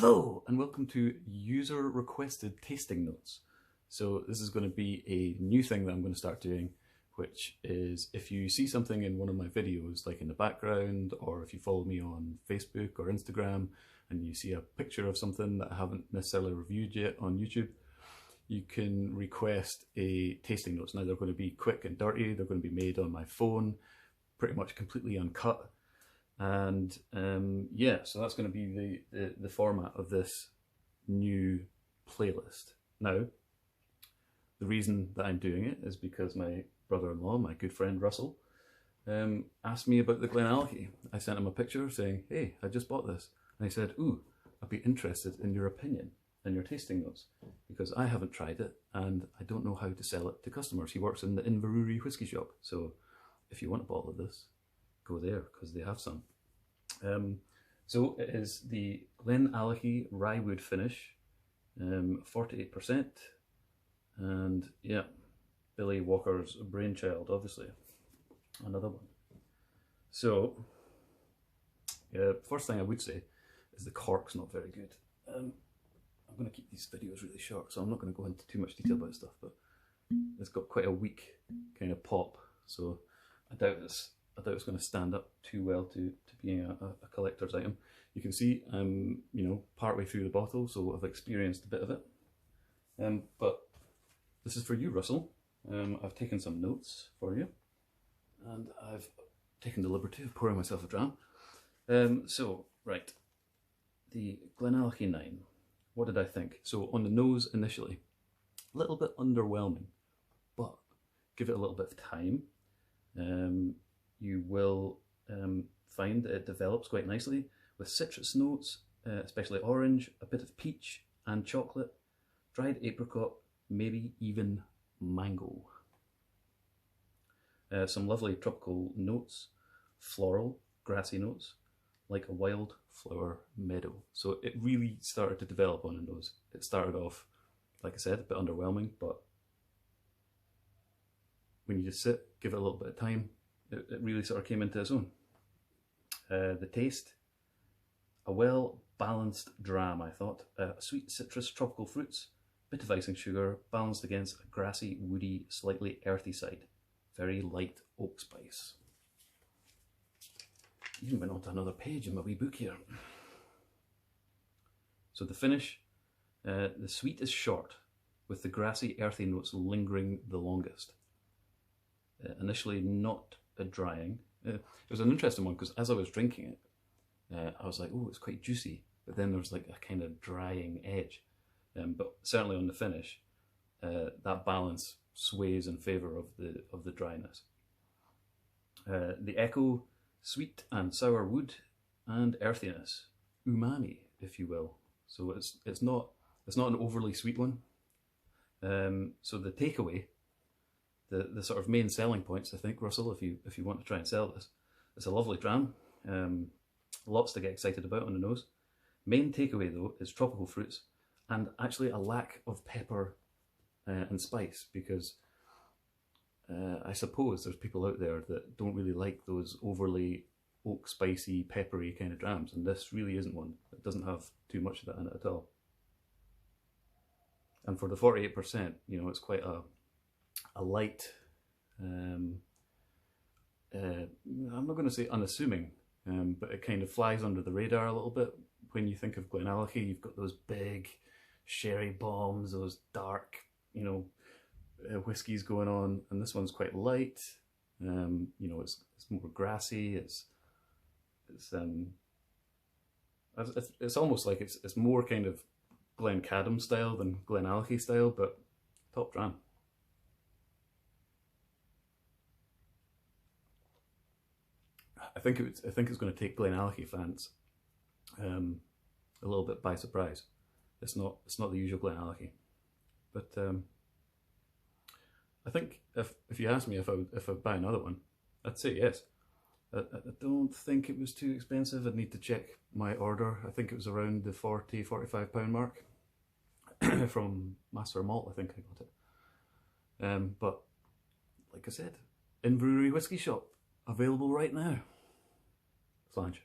Hello and welcome to user requested tasting notes. So this is going to be a new thing that I'm going to start doing, which is if you see something in one of my videos, like in the background, or if you follow me on Facebook or Instagram and you see a picture of something that I haven't necessarily reviewed yet on YouTube, you can request a tasting notes. Now they're going to be quick and dirty, they're going to be made on my phone, pretty much completely uncut. And yeah, so that's going to be the format of this new playlist. Now, the reason that I'm doing it is because my brother-in-law, my good friend Russell, asked me about the GlenAllachie. I sent him a picture saying, hey, I just bought this. And he said, ooh, I'd be interested in your opinion and your tasting notes, because I haven't tried it and I don't know how to sell it to customers. He works in the Inverurie whiskey shop, so if you want a bottle of this, go there because they have some. So it is the GlenAllachie rye wood finish, 48%, and yeah, Billy Walker's brainchild, obviously. Another one. So, first thing I would say is the cork's not very good. I'm going to keep these videos really short, so I'm not going to go into too much detail about stuff, but it's got quite a weak kind of pop, so I doubt it's going to stand up too well to being a collector's item. You can see I'm, partway through the bottle, so I've experienced a bit of it. But this is for you, Russell. I've taken some notes for you, and I've taken the liberty of pouring myself a dram. So, right, the GlenAllachie 9. What did I think? So on the nose initially, a little bit underwhelming, but give it a little bit of time. You will find that it develops quite nicely with citrus notes, especially orange, a bit of peach and chocolate, dried apricot, maybe even mango. Some lovely tropical notes, floral, grassy notes, like a wildflower meadow. So it really started to develop on the nose. It started off, like I said, a bit underwhelming, but when you just sit, give it a little bit of time, it really sort of came into its own. The taste, a well-balanced dram, I thought. Sweet citrus, tropical fruits, bit of icing sugar, balanced against a grassy, woody, slightly earthy side. Very light oak spice. Even went on to another page in my wee book here. So the finish, the sweet is short, with the grassy, earthy notes lingering the longest. Initially not a drying. It was an interesting one because as I was drinking it, I was like, oh, it's quite juicy, but then there was like a kind of drying edge. But certainly on the finish, that balance sways in favour of the dryness. The echo, sweet and sour wood and earthiness, umami, if you will. So it's not an overly sweet one. So the takeaway, the sort of main selling points, I think, Russell, if you want to try and sell this, it's a lovely dram. Lots to get excited about on the nose. Main takeaway though is tropical fruits and actually a lack of pepper and spice, because I suppose there's people out there that don't really like those overly oak spicy, peppery kind of drams, and this really isn't one. It doesn't have too much of that in it at all. And for the 48%, it's quite a light, I'm not going to say unassuming, but it kind of flies under the radar a little bit. When you think of GlenAllachie, you've got those big sherry bombs, those dark, whiskies going on, and this one's quite light. It's more grassy. It's almost like it's more kind of Glencadam style than GlenAllachie style, but top dram. I think it's going to take GlenAllachie fans a little bit by surprise. It's not the usual GlenAllachie, but I think if you asked me if I'd buy another one, I'd say yes. I don't think it was too expensive. I'd need to check my order. I think it was around the £40–45 mark from Master Malt. I think I got it. But like I said, Inverurie whiskey shop, available right now. Flange.